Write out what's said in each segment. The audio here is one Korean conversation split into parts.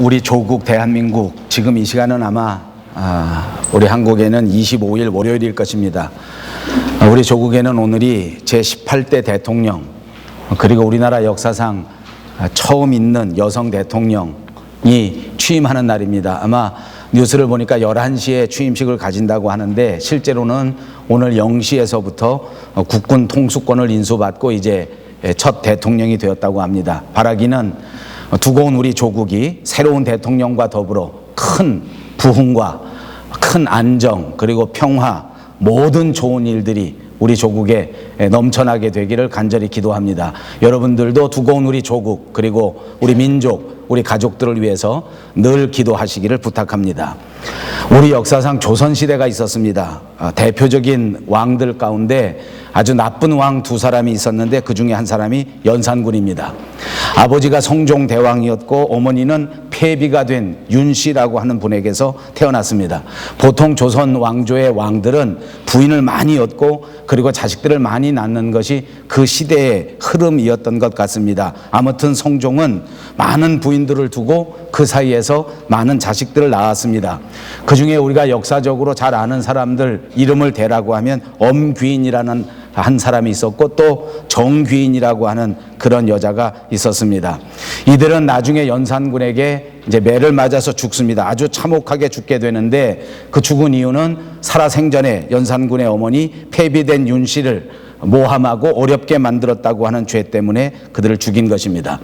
우리 조국 대한민국 지금 이 시간은 아마 우리 한국에는 25일 월요일일 것입니다. 우리 조국에는 오늘이 제18대 대통령 그리고 우리나라 역사상 처음 있는 여성 대통령이 취임하는 날입니다. 아마 뉴스를 보니까 11시에 취임식을 가진다고 하는데 실제로는 오늘 0시에서부터 국군 통수권을 인수받고 이제 첫 대통령이 되었다고 합니다. 바라기는 두고 온 우리 조국이 새로운 대통령과 더불어 큰 부흥과 큰 안정 그리고 평화 모든 좋은 일들이 우리 조국에 넘쳐나게 되기를 간절히 기도합니다. 여러분들도 두고 온 우리 조국 그리고 우리 민족 우리 가족들을 위해서 늘 기도하시기를 부탁합니다. 우리 역사상 조선시대가 있었습니다. 대표적인 왕들 가운데 아주 나쁜 왕 두 사람이 있었는데 그 중에 한 사람이 연산군입니다. 아버지가 성종대왕이었고 어머니는 폐비가 된 윤씨라고 하는 분에게서 태어났습니다. 보통 조선 왕조의 왕들은 부인을 많이 얻고 그리고 자식들을 많이 낳는 것이 그 시대의 흐름이었던 것 같습니다. 아무튼 성종은 많은 부인들을 두고 그 사이에서 많은 자식들을 낳았습니다. 그 중에 우리가 역사적으로 잘 아는 사람들 이름을 대라고 하면 엄귀인이라는 한 사람이 있었고 또 정귀인이라고 하는 그런 여자가 있었습니다. 이들은 나중에 연산군에게 이제 매를 맞아서 죽습니다. 아주 참혹하게 죽게 되는데 그 죽은 이유는 살아생전에 연산군의 어머니 폐비된 윤씨를 모함하고 어렵게 만들었다고 하는 죄 때문에 그들을 죽인 것입니다.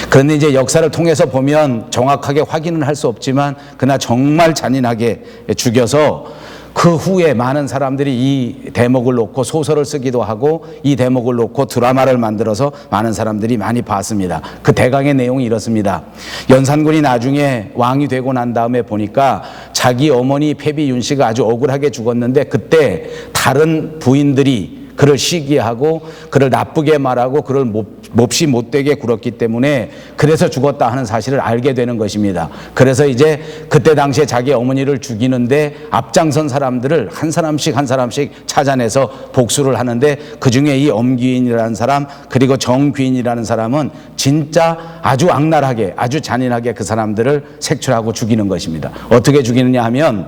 그런데 이제 역사를 통해서 보면 정확하게 확인은 할 수 없지만 그러나 정말 잔인하게 죽여서 그 후에 많은 사람들이 이 대목을 놓고 소설을 쓰기도 하고 이 대목을 놓고 드라마를 만들어서 많은 사람들이 많이 봤습니다. 그 대강의 내용이 이렇습니다. 연산군이 나중에 왕이 되고 난 다음에 보니까 자기 어머니 폐비 윤씨가 아주 억울하게 죽었는데 그때 다른 부인들이 그를 시기하고 그를 나쁘게 말하고 그를 몹시 못되게 굴었기 때문에 그래서 죽었다 하는 사실을 알게 되는 것입니다. 그래서 이제 그때 당시에 자기 어머니를 죽이는데 앞장선 사람들을 한 사람씩 한 사람씩 찾아내서 복수를 하는데 그중에 이 엄귀인이라는 사람 그리고 정귀인이라는 사람은 진짜 아주 악랄하게 아주 잔인하게 그 사람들을 색출하고 죽이는 것입니다. 어떻게 죽이느냐 하면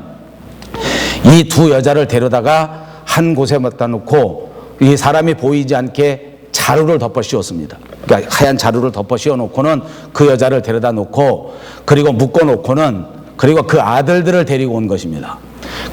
이 두 여자를 데려다가 한 곳에 갖다 놓고 이 사람이 보이지 않게 자루를 덮어 씌웠습니다. 그러니까 하얀 자루를 덮어 씌워 놓고는 그 여자를 데려다 놓고 그리고 묶어 놓고는 그리고 그 아들들을 데리고 온 것입니다.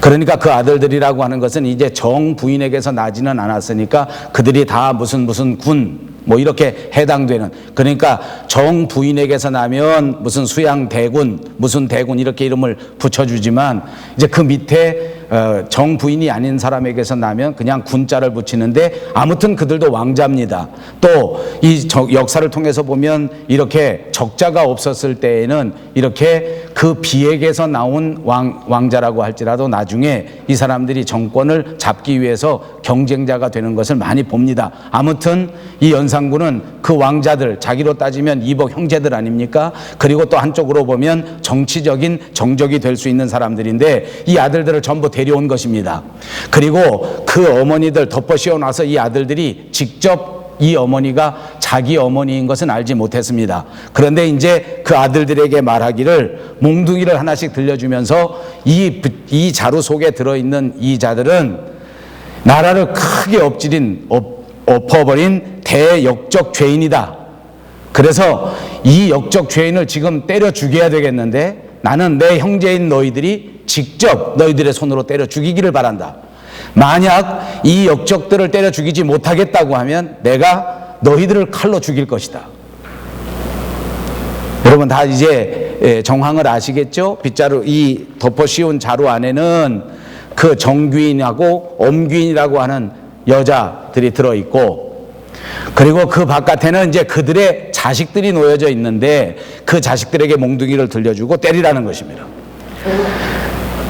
그러니까 그 아들들이라고 하는 것은 이제 정 부인에게서 나지는 않았으니까 그들이 다 무슨 군 뭐 이렇게 해당되는 그러니까 정 부인에게서 나면 무슨 수양 대군 무슨 대군 이렇게 이름을 붙여주지만 이제 그 밑에 정 부인이 아닌 사람에게서 나면 그냥 군자를 붙이는데 아무튼 그들도 왕자입니다. 또 이 역사를 통해서 보면 이렇게 적자가 없었을 때에는 이렇게 그 비에게서 나온 왕자라고 할지라도 나중에 이 사람들이 정권을 잡기 위해서 경쟁자가 되는 것을 많이 봅니다. 아무튼 이 연산군은 그 왕자들 자기로 따지면 이복 형제들 아닙니까? 그리고 또 한쪽으로 보면 정치적인 정적이 될 수 있는 사람들인데 이 아들들을 전부 데려온 것입니다. 그리고 그 어머니들 덮어 씌워놔서 이 아들들이 직접 이 어머니가 자기 어머니인 것은 알지 못했습니다. 그런데 이제 그 아들들에게 말하기를 몽둥이를 하나씩 들려주면서 이 자루 속에 들어있는 이 자들은 나라를 크게 엎어버린 대역적 죄인이다. 그래서 이 역적 죄인을 지금 때려 죽여야 되겠는데 나는 내 형제인 너희들이 직접 너희들의 손으로 때려 죽이기를 바란다. 만약 이 역적들을 때려 죽이지 못하겠다고 하면 내가 너희들을 칼로 죽일 것이다. 여러분 다 이제 정황을 아시겠죠? 빗자루 이 덮어 씌운 자루 안에는 그 정귀인하고 엄귀인이라고 하는 여자들이 들어있고 그리고 그 바깥에는 이제 그들의 자식들이 놓여져 있는데 그 자식들에게 몽둥이를 들려주고 때리라는 것입니다.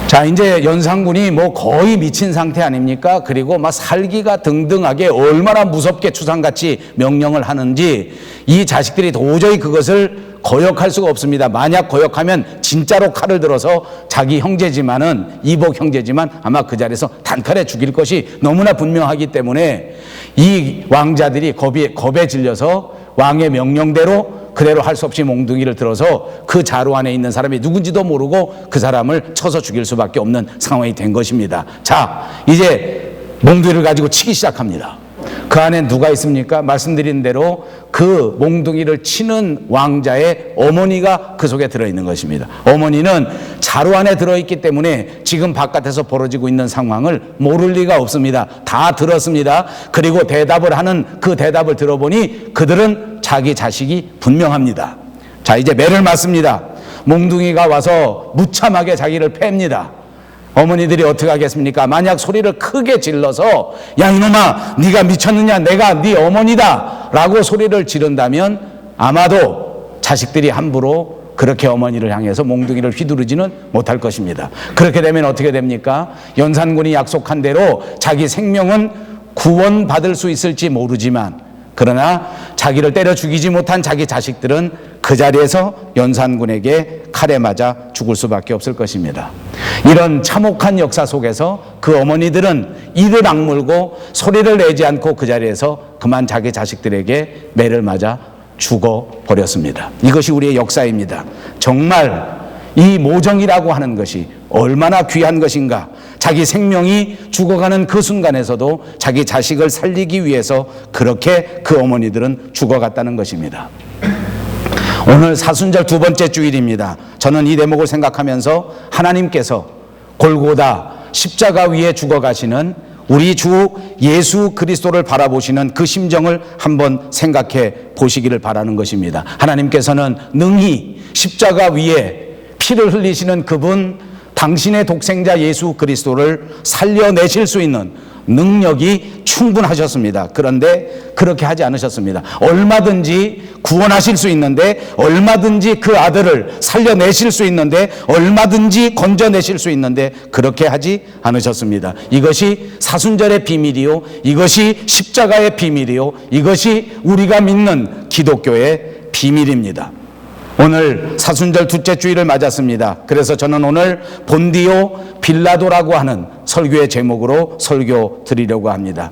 자, 이제 연산군이 뭐 거의 미친 상태 아닙니까? 그리고 막 살기가 등등하게 얼마나 무섭게 추상같이 명령을 하는지 이 자식들이 도저히 그것을 거역할 수가 없습니다. 만약 거역하면 진짜로 칼을 들어서 자기 형제지만은 이복 형제지만 아마 그 자리에서 단칼에 죽일 것이 너무나 분명하기 때문에 이 왕자들이 겁에 질려서 왕의 명령대로 그대로 할 수 없이 몽둥이를 들어서 그 자루 안에 있는 사람이 누군지도 모르고 그 사람을 쳐서 죽일 수밖에 없는 상황이 된 것입니다. 자, 이제 몽둥이를 가지고 치기 시작합니다. 그 안에 누가 있습니까? 말씀드린 대로 그 몽둥이를 치는 왕자의 어머니가 그 속에 들어있는 것입니다. 어머니는 자루 안에 들어있기 때문에 지금 바깥에서 벌어지고 있는 상황을 모를 리가 없습니다. 다 들었습니다. 그리고 대답을 하는 그 대답을 들어보니 그들은 자기 자식이 분명합니다. 자, 이제 매를 맞습니다. 몽둥이가 와서 무참하게 자기를 팹니다. 어머니들이 어떻게 하겠습니까? 만약 소리를 크게 질러서 야 이놈아 네가 미쳤느냐, 내가 네 어머니다 라고 소리를 지른다면 아마도 자식들이 함부로 그렇게 어머니를 향해서 몽둥이를 휘두르지는 못할 것입니다. 그렇게 되면 어떻게 됩니까? 연산군이 약속한 대로 자기 생명은 구원받을 수 있을지 모르지만, 그러나 자기를 때려 죽이지 못한 자기 자식들은 그 자리에서 연산군에게 칼에 맞아 죽을 수밖에 없을 것입니다. 이런 참혹한 역사 속에서 그 어머니들은 이를 악물고 소리를 내지 않고 그 자리에서 그만 자기 자식들에게 매를 맞아 죽어버렸습니다. 이것이 우리의 역사입니다. 정말 이 모정이라고 하는 것이 얼마나 귀한 것인가. 자기 생명이 죽어가는 그 순간에서도 자기 자식을 살리기 위해서 그렇게 그 어머니들은 죽어갔다는 것입니다. 오늘 사순절 두 번째 주일입니다. 저는 이 대목을 생각하면서 하나님께서 골고다 십자가 위에 죽어가시는 우리 주 예수 그리스도를 바라보시는 그 심정을 한번 생각해 보시기를 바라는 것입니다. 하나님께서는 능히 십자가 위에 피를 흘리시는 그분, 당신의 독생자 예수 그리스도를 살려내실 수 있는 능력이 충분하셨습니다. 그런데 그렇게 하지 않으셨습니다. 얼마든지 구원하실 수 있는데, 얼마든지 그 아들을 살려내실 수 있는데, 얼마든지 건져내실 수 있는데 그렇게 하지 않으셨습니다. 이것이 사순절의 비밀이요, 이것이 십자가의 비밀이요, 이것이 우리가 믿는 기독교의 비밀입니다. 오늘 사순절 둘째 주일을 맞았습니다. 그래서 저는 오늘 본디오 빌라도라고 하는 설교의 제목으로 설교 드리려고 합니다.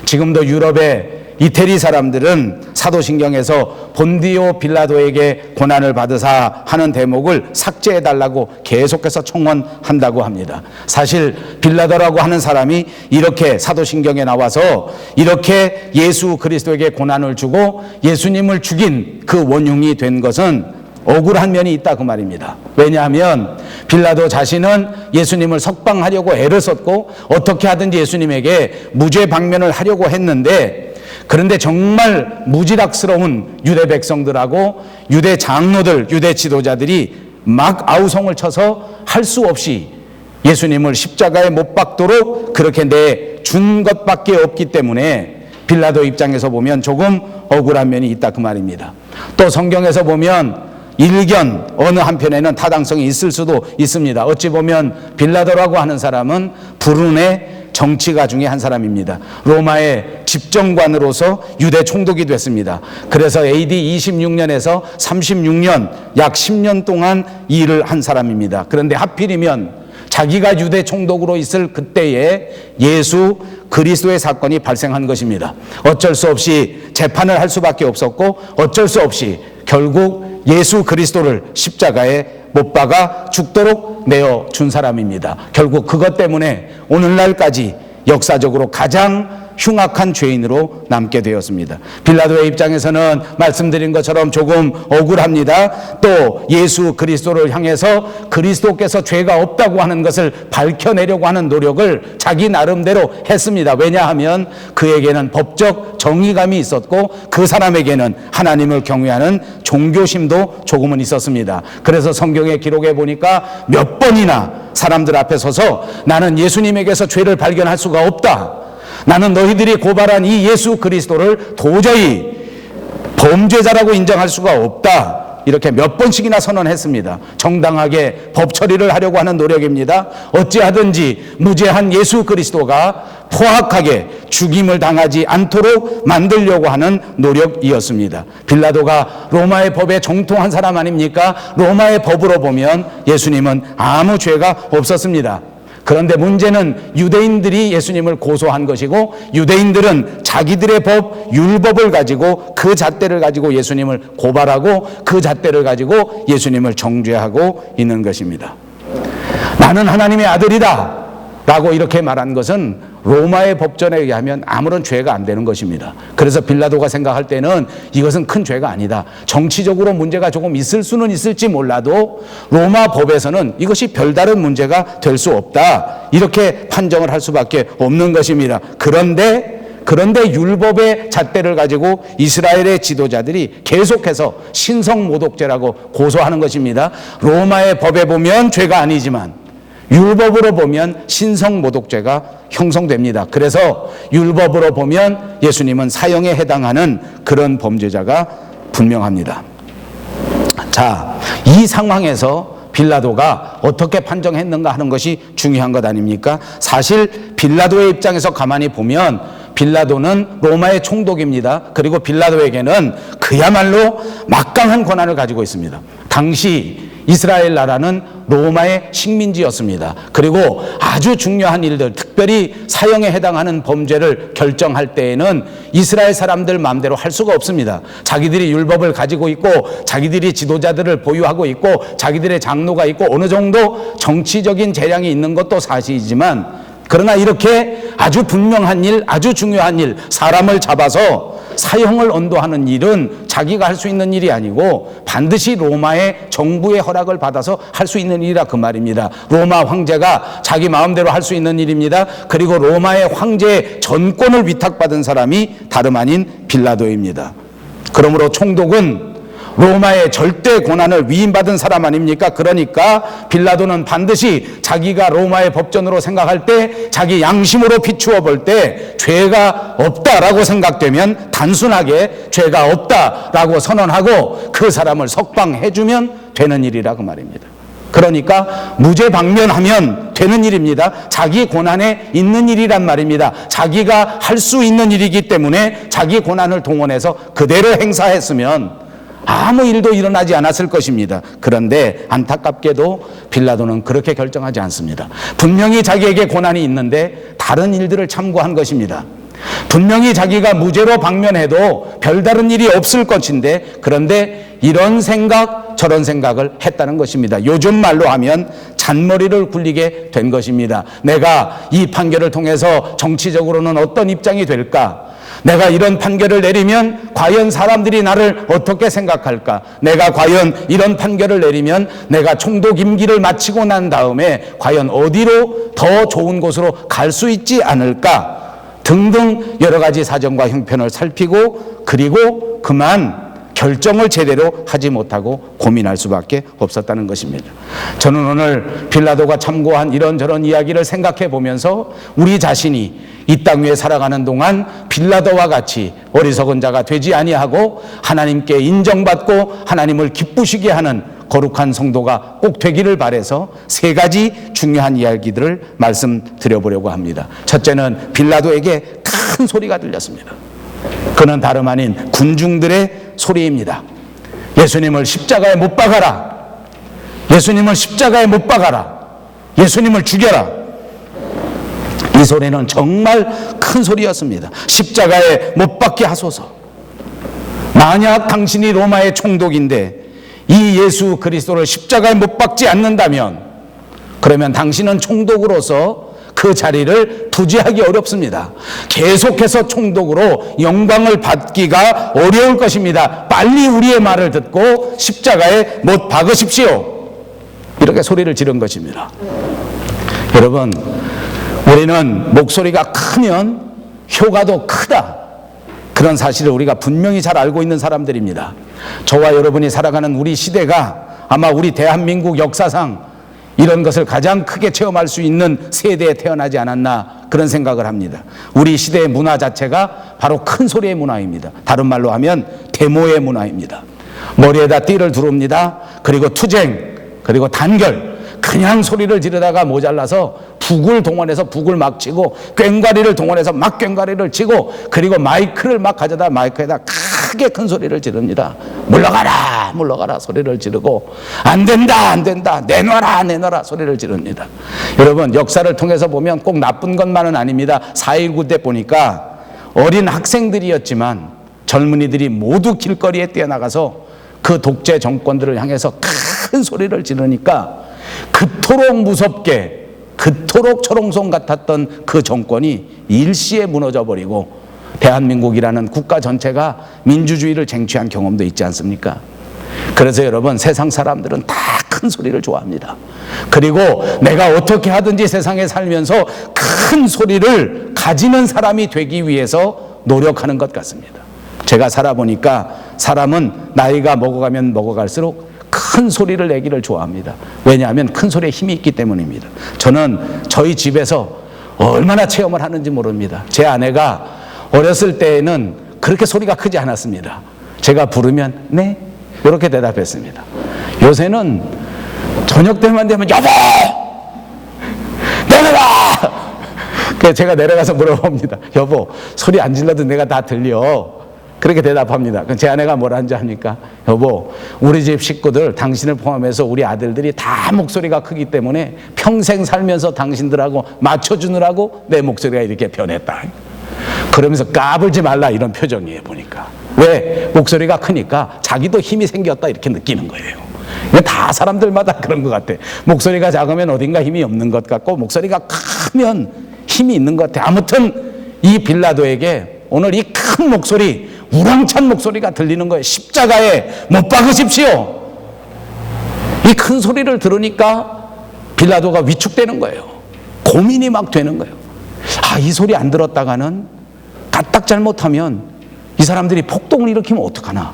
지금도 유럽의 이태리 사람들은 사도신경에서 본디오 빌라도에게 고난을 받으사 하는 대목을 삭제해달라고 계속해서 청원한다고 합니다. 사실 빌라도라고 하는 사람이 이렇게 사도신경에 나와서 이렇게 예수 그리스도에게 고난을 주고 예수님을 죽인 그 원흉이 된 것은 억울한 면이 있다 그 말입니다. 왜냐하면 빌라도 자신은 예수님을 석방하려고 애를 썼고 어떻게 하든지 예수님에게 무죄 방면을 하려고 했는데, 그런데 정말 무지락스러운 유대 백성들하고 유대 장로들, 유대 지도자들이 막 아우성을 쳐서 할 수 없이 예수님을 십자가에 못 박도록 그렇게 내준 것밖에 없기 때문에 빌라도 입장에서 보면 조금 억울한 면이 있다 그 말입니다. 또 성경에서 보면 일견 어느 한편에는 타당성이 있을 수도 있습니다. 어찌 보면 빌라도라고 하는 사람은 불운의 정치가 중에 한 사람입니다. 로마의 집정관으로서 유대 총독이 됐습니다. 그래서 AD 26년에서 36년 약 10년 동안 이 일을 한 사람입니다. 그런데 하필이면 자기가 유대 총독으로 있을 그때에 예수 그리스도의 사건이 발생한 것입니다. 어쩔 수 없이 재판을 할 수밖에 없었고 어쩔 수 없이 결국 예수 그리스도를 십자가에 못 박아 죽도록 내어준 사람입니다. 결국 그것 때문에 오늘날까지 역사적으로 가장 흉악한 죄인으로 남게 되었습니다. 빌라도의 입장에서는 말씀드린 것처럼 조금 억울합니다. 또 예수 그리스도를 향해서 그리스도께서 죄가 없다고 하는 것을 밝혀내려고 하는 노력을 자기 나름대로 했습니다. 왜냐하면 그에게는 법적 정의감이 있었고 그 사람에게는 하나님을 경외하는 종교심도 조금은 있었습니다. 그래서 성경의 기록에 보니까 몇 번이나 사람들 앞에 서서 나는 예수님에게서 죄를 발견할 수가 없다. 나는 너희들이 고발한 이 예수 그리스도를 도저히 범죄자라고 인정할 수가 없다. 이렇게 몇 번씩이나 선언했습니다. 정당하게 법 처리를 하려고 하는 노력입니다. 어찌하든지 무죄한 예수 그리스도가 포악하게 죽임을 당하지 않도록 만들려고 하는 노력이었습니다. 빌라도가 로마의 법에 정통한 사람 아닙니까? 로마의 법으로 보면 예수님은 아무 죄가 없었습니다. 그런데 문제는 유대인들이 예수님을 고소한 것이고 유대인들은 자기들의 법, 율법을 가지고 그 잣대를 가지고 예수님을 고발하고 그 잣대를 가지고 예수님을 정죄하고 있는 것입니다. 나는 하나님의 아들이다 라고 이렇게 말한 것은 로마의 법전에 의하면 아무런 죄가 안 되는 것입니다. 그래서 빌라도가 생각할 때는 이것은 큰 죄가 아니다. 정치적으로 문제가 조금 있을 수는 있을지 몰라도 로마 법에서는 이것이 별다른 문제가 될 수 없다. 이렇게 판정을 할 수밖에 없는 것입니다. 그런데 율법의 잣대를 가지고 이스라엘의 지도자들이 계속해서 신성모독죄라고 고소하는 것입니다. 로마의 법에 보면 죄가 아니지만 율법으로 보면 신성모독죄가 형성됩니다. 그래서 율법으로 보면 예수님은 사형에 해당하는 그런 범죄자가 분명합니다. 자, 이 상황에서 빌라도가 어떻게 판정했는가 하는 것이 중요한 것 아닙니까? 사실 빌라도의 입장에서 가만히 보면 빌라도는 로마의 총독입니다. 그리고 빌라도에게는 그야말로 막강한 권한을 가지고 있습니다. 당시 이스라엘 나라는 로마의 식민지였습니다. 그리고 아주 중요한 일들, 특별히 사형에 해당하는 범죄를 결정할 때에는 이스라엘 사람들 마음대로 할 수가 없습니다. 자기들이 율법을 가지고 있고 자기들이 지도자들을 보유하고 있고 자기들의 장로가 있고 어느 정도 정치적인 재량이 있는 것도 사실이지만 그러나 이렇게 아주 분명한 일, 아주 중요한 일, 사람을 잡아서 사형을 언도하는 일은 자기가 할 수 있는 일이 아니고 반드시 로마의 정부의 허락을 받아서 할 수 있는 일이라 그 말입니다. 로마 황제가 자기 마음대로 할 수 있는 일입니다. 그리고 로마의 황제의 전권을 위탁받은 사람이 다름 아닌 빌라도입니다. 그러므로 총독은 로마의 절대 권한을 위임받은 사람 아닙니까? 그러니까 빌라도는 반드시 자기가 로마의 법전으로 생각할 때 자기 양심으로 비추어 볼 때 죄가 없다라고 생각되면 단순하게 죄가 없다라고 선언하고 그 사람을 석방해주면 되는 일이라 그 말입니다. 그러니까 무죄 방면하면 되는 일입니다. 자기 권한에 있는 일이란 말입니다. 자기가 할 수 있는 일이기 때문에 자기 권한을 동원해서 그대로 행사했으면 아무 일도 일어나지 않았을 것입니다. 그런데 안타깝게도 빌라도는 그렇게 결정하지 않습니다. 분명히 자기에게 권한이 있는데 다른 일들을 참고한 것입니다. 분명히 자기가 무죄로 방면해도 별다른 일이 없을 것인데 그런데 이런 생각 저런 생각을 했다는 것입니다. 요즘 말로 하면 잔머리를 굴리게 된 것입니다. 내가 이 판결을 통해서 정치적으로는 어떤 입장이 될까? 내가 이런 판결을 내리면 과연 사람들이 나를 어떻게 생각할까? 내가 과연 이런 판결을 내리면 내가 총독 임기를 마치고 난 다음에 과연 어디로 더 좋은 곳으로 갈 수 있지 않을까? 등등 여러 가지 사정과 형편을 살피고 그리고 그만 결정을 제대로 하지 못하고 고민할 수밖에 없었다는 것입니다. 저는 오늘 빌라도가 참고한 이런저런 이야기를 생각해 보면서 우리 자신이 이 땅 위에 살아가는 동안 빌라도와 같이 어리석은 자가 되지 아니하고 하나님께 인정받고 하나님을 기쁘시게 하는 거룩한 성도가 꼭 되기를 바라서 세 가지 중요한 이야기들을 말씀드려보려고 합니다. 첫째는 빌라도에게 큰 소리가 들렸습니다. 그는 다름 아닌 군중들의 소리입니다. 예수님을 십자가에 못 박아라. 예수님을 십자가에 못 박아라. 예수님을 죽여라. 이 소리는 정말 큰 소리였습니다. 십자가에 못 박게 하소서. 만약 당신이 로마의 총독인데 이 예수 그리스도를 십자가에 못 박지 않는다면 그러면 당신은 총독으로서 그 자리를 부지하기 어렵습니다. 계속해서 총독으로 영광을 받기가 어려울 것입니다. 빨리 우리의 말을 듣고 십자가에 못 박으십시오. 이렇게 소리를 지른 것입니다. 여러분, 우리는 목소리가 크면 효과도 크다. 그런 사실을 우리가 분명히 잘 알고 있는 사람들입니다. 저와 여러분이 살아가는 우리 시대가 아마 우리 대한민국 역사상 이런 것을 가장 크게 체험할 수 있는 세대에 태어나지 않았나 그런 생각을 합니다. 우리 시대의 문화 자체가 바로 큰 소리의 문화입니다. 다른 말로 하면 데모의 문화입니다. 머리에다 띠를 두릅니다. 그리고 투쟁, 그리고 단결. 그냥 소리를 지르다가 모자라서 북을 동원해서 북을 막 치고 꽹과리를 동원해서 막 꽹과리를 치고 그리고 마이크를 막 가져다 마이크에다 크게 큰 소리를 지릅니다. 물러가라 물러가라 소리를 지르고 안 된다 안 된다 내놔라 내놔라 소리를 지릅니다. 여러분 역사를 통해서 보면 꼭 나쁜 것만은 아닙니다. 4.19 때 보니까 어린 학생들이었지만 젊은이들이 모두 길거리에 뛰어나가서 그 독재 정권들을 향해서 큰 소리를 지르니까 그토록 무섭게 그토록 철옹성 같았던 그 정권이 일시에 무너져버리고 대한민국이라는 국가 전체가 민주주의를 쟁취한 경험도 있지 않습니까? 그래서 여러분 세상 사람들은 다 큰 소리를 좋아합니다. 그리고 내가 어떻게 하든지 세상에 살면서 큰 소리를 가지는 사람이 되기 위해서 노력하는 것 같습니다. 제가 살아보니까 사람은 나이가 먹어가면 먹어갈수록 큰 소리를 내기를 좋아합니다. 왜냐하면 큰 소리에 힘이 있기 때문입니다. 저는 저희 집에서 얼마나 체험을 하는지 모릅니다. 제 아내가 어렸을 때에는 그렇게 소리가 크지 않았습니다. 제가 부르면 네 이렇게 대답했습니다. 요새는 저녁 때만 되면 여보 내려가. 그래서 제가 내려가서 물어봅니다. 여보 소리 안 질러도 내가 다 들려. 그렇게 대답합니다. 그럼 제 아내가 뭐라 하는지 합니까? 여보 우리 집 식구들 당신을 포함해서 우리 아들들이 다 목소리가 크기 때문에 평생 살면서 당신들하고 맞춰주느라고 내 목소리가 이렇게 변했다. 그러면서 까불지 말라 이런 표정이에요. 보니까 왜? 목소리가 크니까 자기도 힘이 생겼다 이렇게 느끼는 거예요. 다 사람들마다 그런 것 같아. 목소리가 작으면 어딘가 힘이 없는 것 같고 목소리가 크면 힘이 있는 것 같아. 아무튼 이 빌라도에게 오늘 이 큰 목소리 우렁찬 목소리가 들리는 거예요. 십자가에 못 박으십시오. 이 큰 소리를 들으니까 빌라도가 위축되는 거예요. 고민이 막 되는 거예요. 이 소리 안 들었다가는 까딱 잘못하면 이 사람들이 폭동을 일으키면 어떡하나.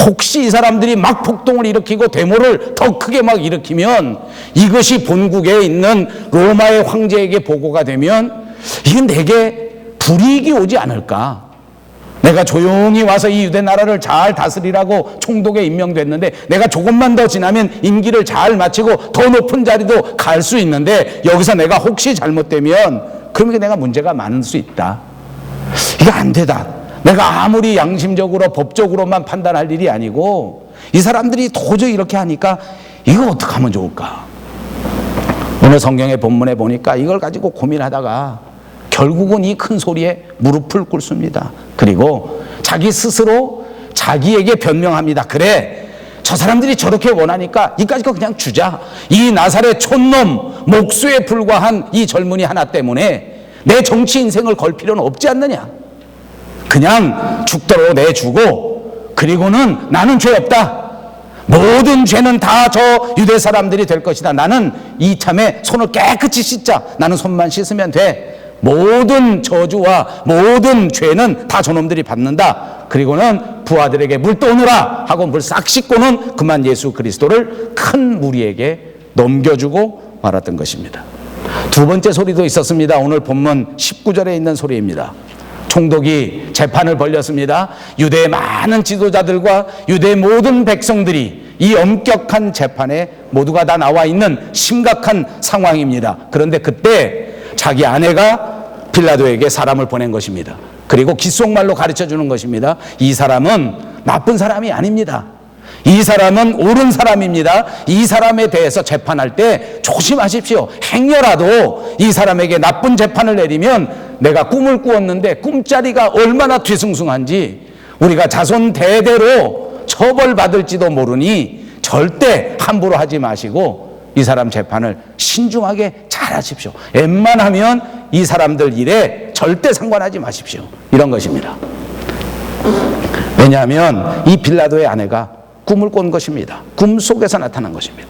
혹시 이 사람들이 막 폭동을 일으키고 데모를 더 크게 막 일으키면 이것이 본국에 있는 로마의 황제에게 보고가 되면 이건 내게 불이익이 오지 않을까. 내가 조용히 와서 이 유대 나라를 잘 다스리라고 총독에 임명됐는데 내가 조금만 더 지나면 임기를 잘 마치고 더 높은 자리도 갈 수 있는데 여기서 내가 혹시 잘못되면 그러면 내가 문제가 많을 수 있다. 이게 안 되다. 내가 아무리 양심적으로 법적으로만 판단할 일이 아니고 이 사람들이 도저히 이렇게 하니까 이거 어떻게 하면 좋을까. 오늘 성경의 본문에 보니까 이걸 가지고 고민하다가 결국은 이 큰 소리에 무릎을 꿇습니다. 그리고 자기 스스로 자기에게 변명합니다. 그래 저 사람들이 저렇게 원하니까 이까짓 거 그냥 주자. 이 나사렛 촌놈 목수에 불과한 이 젊은이 하나 때문에 내 정치 인생을 걸 필요는 없지 않느냐. 그냥 죽도록 내주고 그리고는 나는 죄 없다. 모든 죄는 다 저 유대 사람들이 될 것이다. 나는 이참에 손을 깨끗이 씻자. 나는 손만 씻으면 돼. 모든 저주와 모든 죄는 다 저놈들이 받는다. 그리고는 부하들에게 물 떠오느라 하고 물 싹 씻고는 그만 예수 그리스도를 큰 무리에게 넘겨주고 말았던 것입니다. 두 번째 소리도 있었습니다. 오늘 본문 19절에 있는 소리입니다. 총독이 재판을 벌였습니다. 유대의 많은 지도자들과 유대의 모든 백성들이 이 엄격한 재판에 모두가 다 나와 있는 심각한 상황입니다. 그런데 그때 자기 아내가 빌라도에게 사람을 보낸 것입니다. 그리고 귓속말로 가르쳐 주는 것입니다. 이 사람은 나쁜 사람이 아닙니다. 이 사람은 옳은 사람입니다. 이 사람에 대해서 재판할 때 조심하십시오. 행여라도 이 사람에게 나쁜 재판을 내리면 내가 꿈을 꾸었는데 꿈자리가 얼마나 뒤숭숭한지 우리가 자손 대대로 처벌받을지도 모르니 절대 함부로 하지 마시고 이 사람 재판을 신중하게 잘 하십시오. 웬만하면 이 사람들 일에 절대 상관하지 마십시오. 이런 것입니다. 왜냐하면 이 빌라도의 아내가 꿈을 꾼 것입니다. 꿈 속에서 나타난 것입니다.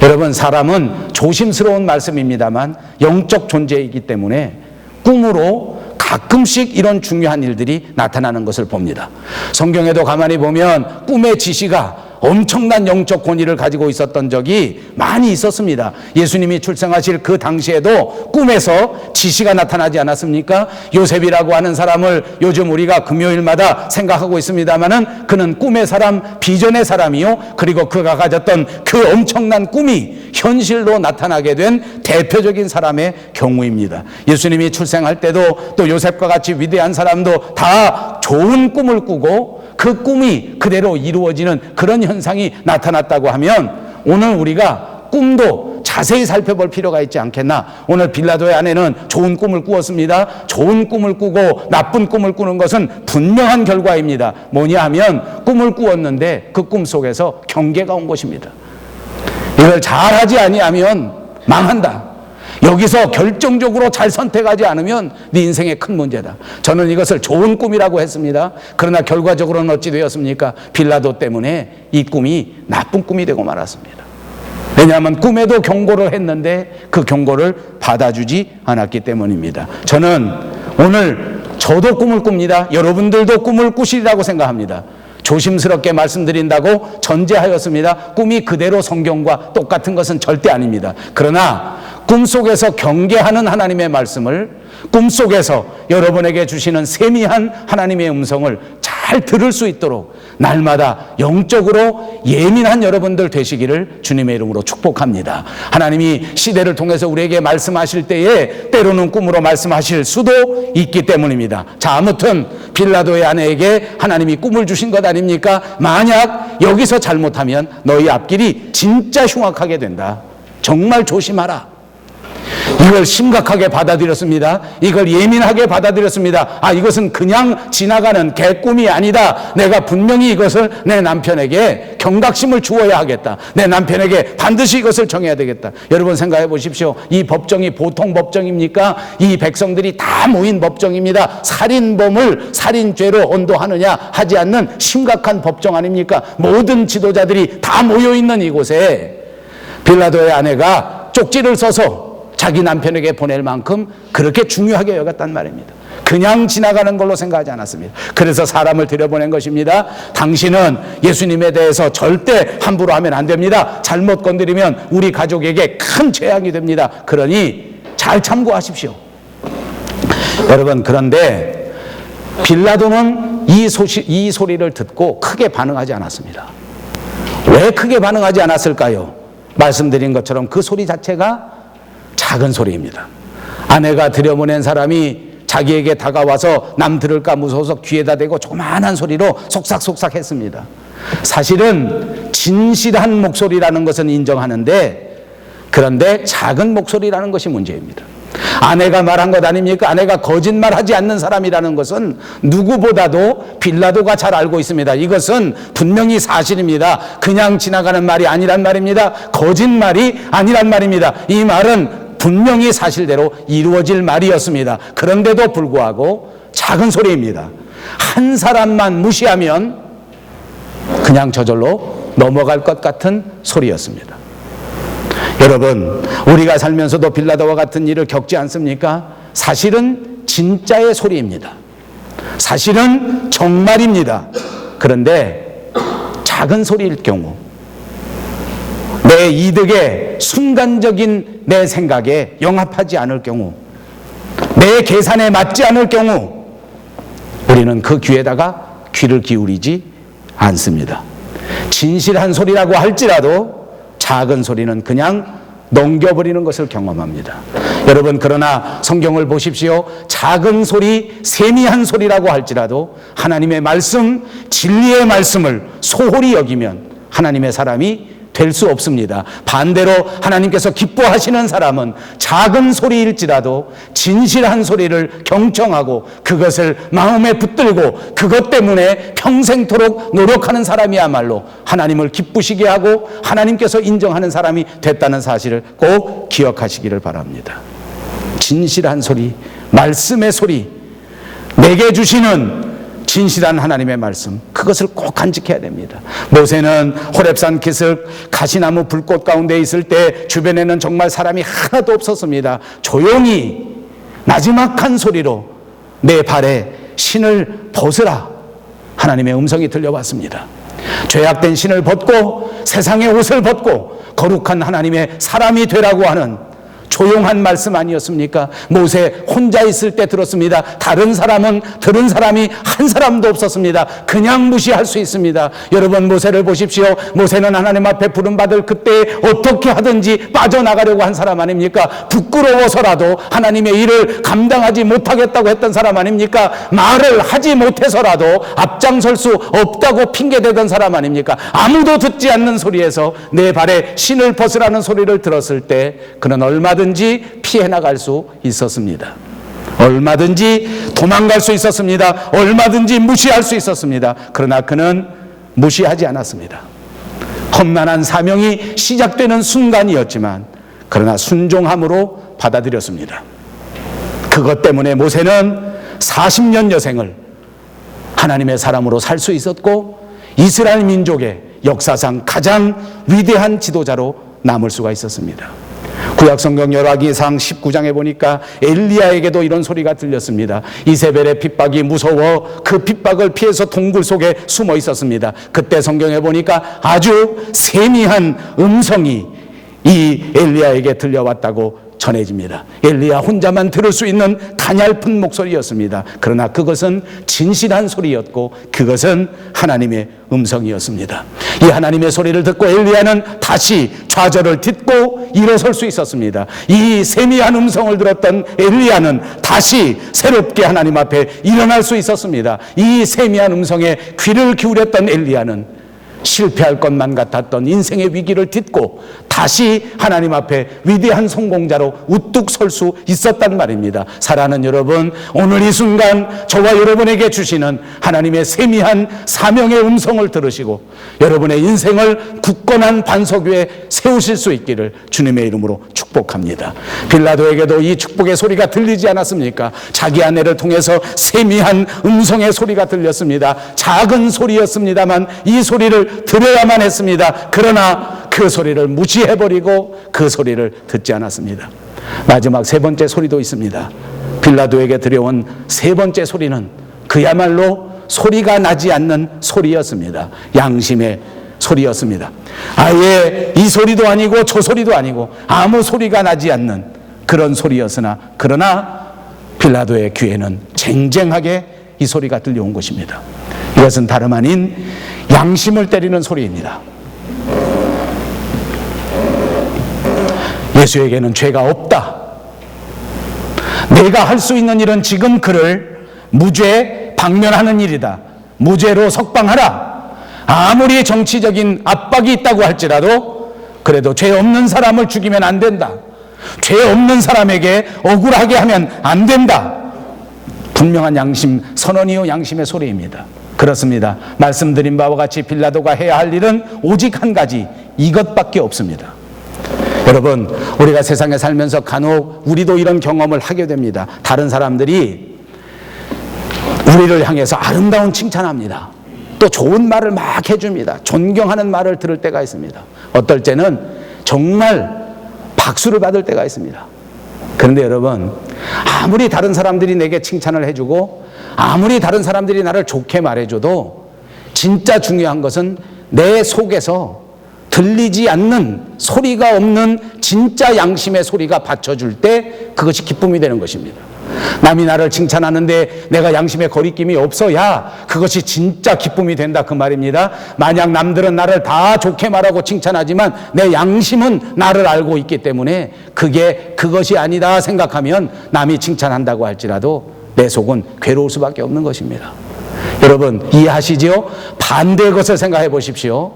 여러분 사람은 조심스러운 말씀입니다만 영적 존재이기 때문에 꿈으로 가끔씩 이런 중요한 일들이 나타나는 것을 봅니다. 성경에도 가만히 보면 꿈의 지시가 엄청난 영적 권위를 가지고 있었던 적이 많이 있었습니다. 예수님이 출생하실 그 당시에도 꿈에서 지시가 나타나지 않았습니까? 요셉이라고 하는 사람을 요즘 우리가 금요일마다 생각하고 있습니다마는 그는 꿈의 사람, 비전의 사람이요. 그리고 그가 가졌던 그 엄청난 꿈이 현실로 나타나게 된 대표적인 사람의 경우입니다. 예수님이 출생할 때도 또 요셉과 같이 위대한 사람도 다 좋은 꿈을 꾸고 그 꿈이 그대로 이루어지는 그런 현상이 나타났다고 하면 오늘 우리가 꿈도 자세히 살펴볼 필요가 있지 않겠나. 오늘 빌라도의 아내는 좋은 꿈을 꾸었습니다. 좋은 꿈을 꾸고 나쁜 꿈을 꾸는 것은 분명한 결과입니다. 뭐냐 하면 꿈을 꾸었는데 그 꿈 속에서 경계가 온 것입니다. 이걸 잘하지 아니하면 망한다. 여기서 결정적으로 잘 선택하지 않으면 네 인생에 큰 문제다. 저는 이것을 좋은 꿈이라고 했습니다. 그러나 결과적으로는 어찌 되었습니까? 빌라도 때문에 이 꿈이 나쁜 꿈이 되고 말았습니다. 왜냐하면 꿈에도 경고를 했는데 그 경고를 받아주지 않았기 때문입니다. 저는 오늘 저도 꿈을 꿉니다. 여러분들도 꿈을 꾸시리라고 생각합니다. 조심스럽게 말씀드린다고 전제하였습니다. 꿈이 그대로 성경과 똑같은 것은 절대 아닙니다. 그러나 꿈속에서 경계하는 하나님의 말씀을, 꿈속에서 여러분에게 주시는 세미한 하나님의 음성을 잘 들을 수 있도록 날마다 영적으로 예민한 여러분들 되시기를 주님의 이름으로 축복합니다. 하나님이 시대를 통해서 우리에게 말씀하실 때에 때로는 꿈으로 말씀하실 수도 있기 때문입니다. 자, 아무튼 빌라도의 아내에게 하나님이 꿈을 주신 것 아닙니까? 만약 여기서 잘못하면 너희 앞길이 진짜 흉악하게 된다. 정말 조심하라. 이걸 심각하게 받아들였습니다. 이걸 예민하게 받아들였습니다. 아, 이것은 그냥 지나가는 개꿈이 아니다. 내가 분명히 이것을 내 남편에게 경각심을 주어야 하겠다. 내 남편에게 반드시 이것을 정해야 되겠다. 여러분 생각해 보십시오. 이 법정이 보통 법정입니까? 이 백성들이 다 모인 법정입니다. 살인범을 살인죄로 언도하느냐 하지 않는 심각한 법정 아닙니까? 모든 지도자들이 다 모여있는 이곳에 빌라도의 아내가 쪽지를 써서 자기 남편에게 보낼 만큼 그렇게 중요하게 여겼단 말입니다. 그냥 지나가는 걸로 생각하지 않았습니다. 그래서 사람을 들여보낸 것입니다. 당신은 예수님에 대해서 절대 함부로 하면 안 됩니다. 잘못 건드리면 우리 가족에게 큰 재앙이 됩니다. 그러니 잘 참고하십시오. 여러분, 그런데 빌라도는 이 소리를 듣고 크게 반응하지 않았습니다. 왜 크게 반응하지 않았을까요? 말씀드린 것처럼 그 소리 자체가 작은 소리입니다. 아내가 들여보낸 사람이 자기에게 다가와서 남 들을까 무서워서 귀에다 대고 조그마한 소리로 속삭속삭 했습니다. 사실은 진실한 목소리라는 것은 인정하는데, 그런데 작은 목소리라는 것이 문제입니다. 아내가 말한 것 아닙니까? 아내가 거짓말하지 않는 사람이라는 것은 누구보다도 빌라도가 잘 알고 있습니다. 이것은 분명히 사실입니다. 그냥 지나가는 말이 아니란 말입니다. 거짓말이 아니란 말입니다. 이 말은 분명히 사실대로 이루어질 말이었습니다. 그런데도 불구하고 작은 소리입니다. 한 사람만 무시하면 그냥 저절로 넘어갈 것 같은 소리였습니다. 여러분, 우리가 살면서도 빌라도와 같은 일을 겪지 않습니까? 사실은 진짜의 소리입니다. 사실은 정말입니다. 그런데 작은 소리일 경우, 내 이득에 순간적인 내 생각에 영합하지 않을 경우, 내 계산에 맞지 않을 경우 우리는 그 귀에다가 귀를 기울이지 않습니다. 진실한 소리라고 할지라도 작은 소리는 그냥 넘겨버리는 것을 경험합니다. 여러분, 그러나 성경을 보십시오. 작은 소리, 세미한 소리라고 할지라도 하나님의 말씀, 진리의 말씀을 소홀히 여기면 하나님의 사람이 될 수 없습니다. 반대로 하나님께서 기뻐하시는 사람은 작은 소리일지라도 진실한 소리를 경청하고 그것을 마음에 붙들고 그것 때문에 평생토록 노력하는 사람이야말로 하나님을 기쁘시게 하고 하나님께서 인정하는 사람이 됐다는 사실을 꼭 기억하시기를 바랍니다. 진실한 소리, 말씀의 소리, 내게 주시는 진실한 하나님의 말씀, 그것을 꼭 간직해야 됩니다. 모세는 호렙산 기슭 가시나무 불꽃 가운데 있을 때 주변에는 정말 사람이 하나도 없었습니다. 조용히 나지막한 소리로 내 발에 신을 벗으라, 하나님의 음성이 들려왔습니다. 죄악된 신을 벗고 세상의 옷을 벗고 거룩한 하나님의 사람이 되라고 하는 조용한 말씀 아니었습니까? 모세 혼자 있을 때 들었습니다. 다른 사람은 들은 사람이 한 사람도 없었습니다. 그냥 무시할 수 있습니다. 여러분, 모세를 보십시오. 모세는 하나님 앞에 부름받을 그때 어떻게 하든지 빠져나가려고 한 사람 아닙니까? 부끄러워서라도 하나님의 일을 감당하지 못하겠다고 했던 사람 아닙니까? 말을 하지 못해서라도 앞장설 수 없다고 핑계대던 사람 아닙니까? 아무도 듣지 않는 소리에서 내 발에 신을 벗으라는 소리를 들었을 때 그는 얼마든지 피해 나갈 수 있었습니다. 얼마든지 도망갈 수 있었습니다. 얼마든지 무시할 수 있었습니다. 그러나 그는 무시하지 않았습니다. 험난한 사명이 시작되는 순간이었지만 그러나 순종함으로 받아들였습니다. 그것 때문에 모세는 40년 여생을 하나님의 사람으로 살 수 있었고 이스라엘 민족의 역사상 가장 위대한 지도자로 남을 수가 있었습니다. 구약성경 열왕기상 19장에 보니까 엘리야에게도 이런 소리가 들렸습니다. 이세벨의 핍박이 무서워 그 핍박을 피해서 동굴 속에 숨어 있었습니다. 그때 성경에 보니까 아주 세미한 음성이 이 엘리야에게 들려왔다고 전해집니다. 엘리야 혼자만 들을 수 있는 가냘픈 목소리였습니다. 그러나 그것은 진실한 소리였고 그것은 하나님의 음성이었습니다. 이 하나님의 소리를 듣고 엘리야는 다시 좌절을 딛고 일어설 수 있었습니다. 이 세미한 음성을 들었던 엘리야는 다시 새롭게 하나님 앞에 일어날 수 있었습니다. 이 세미한 음성에 귀를 기울였던 엘리야는 실패할 것만 같았던 인생의 위기를 딛고 다시 하나님 앞에 위대한 성공자로 우뚝 설 수 있었단 말입니다. 사랑하는 여러분, 오늘 이 순간 저와 여러분에게 주시는 하나님의 세미한 사명의 음성을 들으시고 여러분의 인생을 굳건한 반석 위에 세우실 수 있기를 주님의 이름으로 축복합니다. 빌라도에게도 이 축복의 소리가 들리지 않았습니까? 자기 아내를 통해서 세미한 음성의 소리가 들렸습니다. 작은 소리였습니다만 이 소리를 들어야만 했습니다. 그러나 그 소리를 무시해버리고 그 소리를 듣지 않았습니다. 마지막 세 번째 소리도 있습니다. 빌라도에게 들려온 세 번째 소리는 그야말로 소리가 나지 않는 소리였습니다. 양심의 소리였습니다. 아예 이 소리도 아니고 저 소리도 아니고 아무 소리가 나지 않는 그런 소리였으나 그러나 빌라도의 귀에는 쟁쟁하게 이 소리가 들려온 것입니다. 이것은 다름 아닌 양심을 때리는 소리입니다. 예수에게는 죄가 없다. 내가 할 수 있는 일은 지금 그를 무죄 방면하는 일이다. 무죄로 석방하라. 아무리 정치적인 압박이 있다고 할지라도 그래도 죄 없는 사람을 죽이면 안 된다. 죄 없는 사람에게 억울하게 하면 안 된다. 분명한 양심 선언이요 양심의 소리입니다. 그렇습니다. 말씀드린 바와 같이 빌라도가 해야 할 일은 오직 한 가지, 이것밖에 없습니다. 여러분, 우리가 세상에 살면서 간혹 우리도 이런 경험을 하게 됩니다. 다른 사람들이 우리를 향해서 아름다운 칭찬합니다. 또 좋은 말을 막 해줍니다. 존경하는 말을 들을 때가 있습니다. 어떨 때는 정말 박수를 받을 때가 있습니다. 그런데 여러분, 아무리 다른 사람들이 내게 칭찬을 해주고 아무리 다른 사람들이 나를 좋게 말해줘도 진짜 중요한 것은 내 속에서 들리지 않는 소리가 없는 진짜 양심의 소리가 받쳐줄 때 그것이 기쁨이 되는 것입니다. 남이 나를 칭찬하는데 내가 양심의 거리낌이 없어야 그것이 진짜 기쁨이 된다 그 말입니다. 만약 남들은 나를 다 좋게 말하고 칭찬하지만 내 양심은 나를 알고 있기 때문에 그것이 아니다 생각하면 남이 칭찬한다고 할지라도 내 속은 괴로울 수밖에 없는 것입니다. 여러분 이해하시지요? 반대의 것을 생각해 보십시오.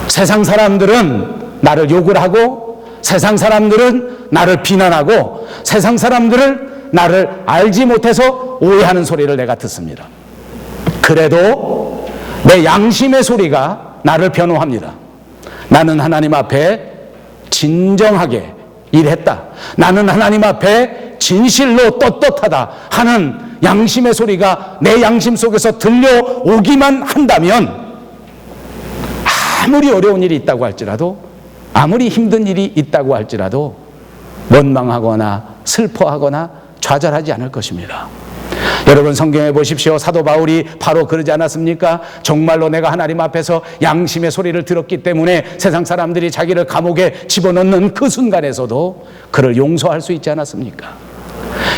세상 사람들은 나를 욕을 하고 세상 사람들은 나를 비난하고 세상 사람들은 나를 알지 못해서 오해하는 소리를 내가 듣습니다. 그래도 내 양심의 소리가 나를 변호합니다. 나는 하나님 앞에 진정하게 일했다. 나는 하나님 앞에 진실로 떳떳하다 하는 양심의 소리가 내 양심 속에서 들려오기만 한다면 아무리 어려운 일이 있다고 할지라도 아무리 힘든 일이 있다고 할지라도 원망하거나 슬퍼하거나 좌절하지 않을 것입니다. 여러분 성경에 보십시오. 사도 바울이 바로 그러지 않았습니까? 정말로 내가 하나님 앞에서 양심의 소리를 들었기 때문에 세상 사람들이 자기를 감옥에 집어넣는 그 순간에서도 그를 용서할 수 있지 않았습니까?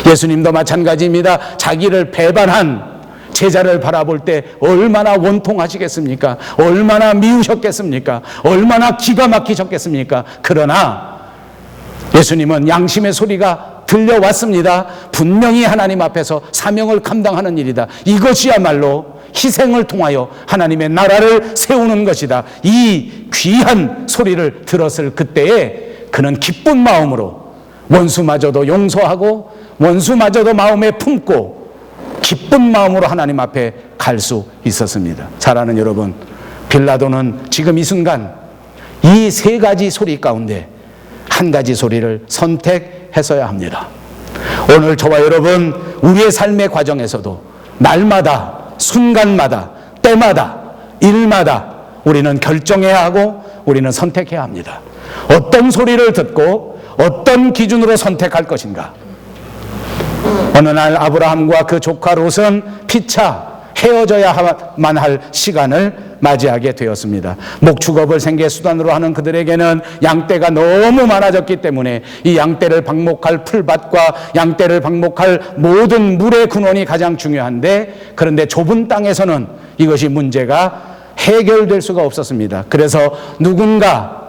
예수님도 마찬가지입니다. 자기를 배반한 제자를 바라볼 때 얼마나 원통하시겠습니까? 얼마나 미우셨겠습니까? 얼마나 기가 막히셨겠습니까? 그러나 예수님은 양심의 소리가 들려왔습니다. 분명히 하나님 앞에서 사명을 감당하는 일이다. 이것이야말로 희생을 통하여 하나님의 나라를 세우는 것이다. 이 귀한 소리를 들었을 그때에 그는 기쁜 마음으로 원수마저도 용서하고 원수마저도 마음에 품고 기쁜 마음으로 하나님 앞에 갈 수 있었습니다. 사랑하는 여러분, 빌라도는 지금 이 순간 이 세 가지 소리 가운데 한 가지 소리를 선택했어야 합니다. 오늘 저와 여러분 우리의 삶의 과정에서도 날마다 순간마다 때마다 일마다 우리는 결정해야 하고 우리는 선택해야 합니다. 어떤 소리를 듣고 어떤 기준으로 선택할 것인가. 어느 날 아브라함과 그 조카 롯은 피차 헤어져야만 할 시간을 맞이하게 되었습니다. 목축업을 생계 수단으로 하는 그들에게는 양떼가 너무 많아졌기 때문에 이 양떼를 방목할 풀밭과 양떼를 방목할 모든 물의 근원이 가장 중요한데, 그런데 좁은 땅에서는 이것이 문제가 해결될 수가 없었습니다. 그래서 누군가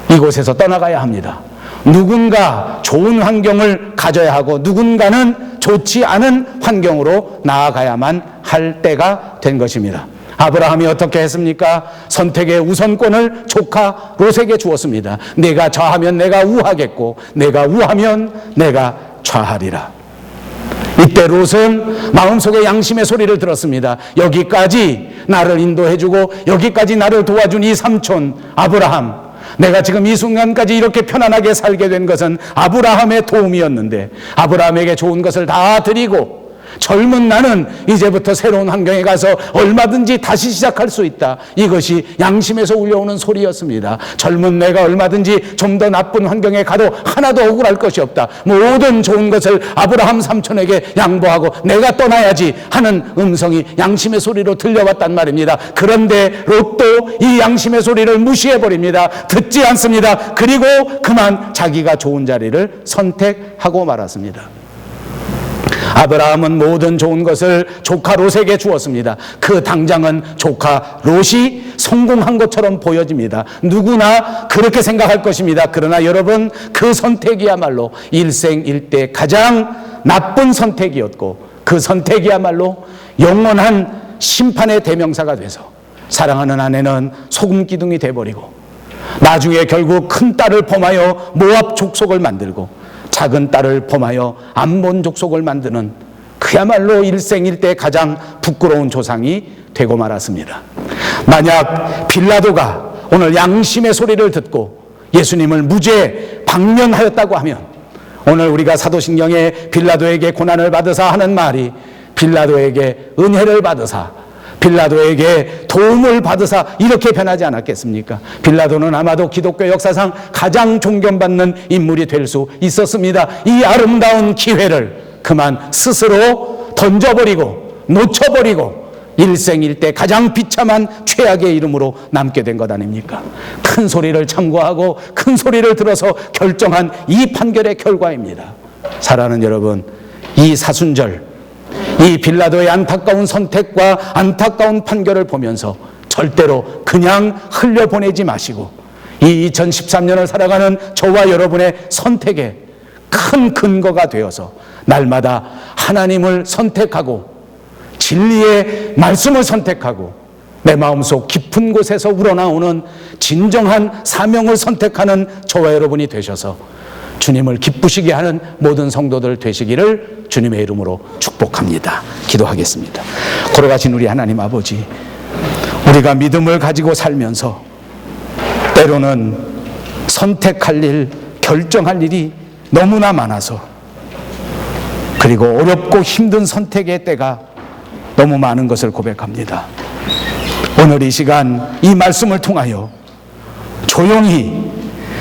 이곳에서 떠나가야 합니다. 누군가 좋은 환경을 가져야 하고 누군가는 좋지 않은 환경으로 나아가야만 할 때가 된 것입니다. 아브라함이 어떻게 했습니까? 선택의 우선권을 조카 롯에게 주었습니다. 내가 좌하면 내가 우하겠고 내가 우하면 내가 좌하리라. 이때 롯은 마음속에 양심의 소리를 들었습니다. 여기까지 나를 인도해주고 여기까지 나를 도와준 이 삼촌 아브라함, 내가 지금 이 순간까지 이렇게 편안하게 살게 된 것은 아브라함의 도움이었는데 아브라함에게 좋은 것을 다 드리고 젊은 나는 이제부터 새로운 환경에 가서 얼마든지 다시 시작할 수 있다. 이것이 양심에서 울려오는 소리였습니다. 젊은 내가 얼마든지 좀 더 나쁜 환경에 가도 하나도 억울할 것이 없다. 모든 좋은 것을 아브라함 삼촌에게 양보하고 내가 떠나야지 하는 음성이 양심의 소리로 들려왔단 말입니다. 그런데 롯도 이 양심의 소리를 무시해버립니다. 듣지 않습니다. 그리고 그만 자기가 좋은 자리를 선택하고 말았습니다. 아브라함은 모든 좋은 것을 조카 롯에게 주었습니다. 그 당장은 조카 롯이 성공한 것처럼 보여집니다. 누구나 그렇게 생각할 것입니다. 그러나 여러분, 그 선택이야말로 일생일대 가장 나쁜 선택이었고 그 선택이야말로 영원한 심판의 대명사가 돼서 사랑하는 아내는 소금 기둥이 돼버리고 나중에 결국 큰 딸을 범하여 모압 족속을 만들고 작은 딸을 범하여 암몬 족속을 만드는 그야말로 일생일대 가장 부끄러운 조상이 되고 말았습니다. 만약 빌라도가 오늘 양심의 소리를 듣고 예수님을 무죄 방면하였다고 하면 오늘 우리가 사도신경에 빌라도에게 고난을 받으사 하는 말이 빌라도에게 은혜를 받으사 빌라도에게 도움을 받으사 이렇게 변하지 않았겠습니까? 빌라도는 아마도 기독교 역사상 가장 존경받는 인물이 될 수 있었습니다. 이 아름다운 기회를 그만 스스로 던져버리고 놓쳐버리고 일생일대 가장 비참한 최악의 이름으로 남게 된 것 아닙니까? 큰 소리를 참고하고 큰 소리를 들어서 결정한 이 판결의 결과입니다. 사랑하는 여러분, 이 사순절 이 빌라도의 안타까운 선택과 안타까운 판결을 보면서 절대로 그냥 흘려보내지 마시고 이 2013년을 살아가는 저와 여러분의 선택에 큰 근거가 되어서 날마다 하나님을 선택하고 진리의 말씀을 선택하고 내 마음속 깊은 곳에서 우러나오는 진정한 사명을 선택하는 저와 여러분이 되셔서 주님을 기쁘시게 하는 모든 성도들 되시기를 주님의 이름으로 축복합니다. 기도하겠습니다. 걸어가신 우리 하나님 아버지, 우리가 믿음을 가지고 살면서 때로는 선택할 일, 결정할 일이 너무나 많아서 그리고 어렵고 힘든 선택의 때가 너무 많은 것을 고백합니다. 오늘 이 시간 이 말씀을 통하여 조용히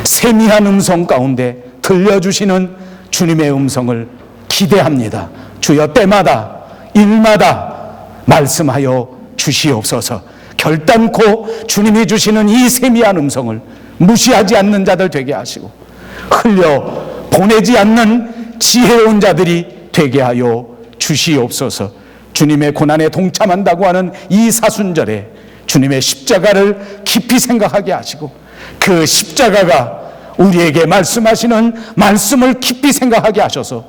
세미한 음성 가운데 들려주시는 주님의 음성을 기대합니다. 주여, 때마다 일마다 말씀하여 주시옵소서. 결단코 주님이 주시는 이 세미한 음성을 무시하지 않는 자들 되게 하시고 흘려 보내지 않는 지혜로운 자들이 되게 하여 주시옵소서. 주님의 고난에 동참한다고 하는 이 사순절에 주님의 십자가를 깊이 생각하게 하시고 그 십자가가 우리에게 말씀하시는 말씀을 깊이 생각하게 하셔서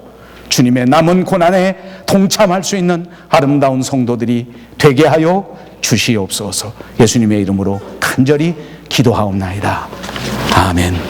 주님의 남은 고난에 동참할 수 있는 아름다운 성도들이 되게 하여 주시옵소서. 예수님의 이름으로 간절히 기도하옵나이다. 아멘.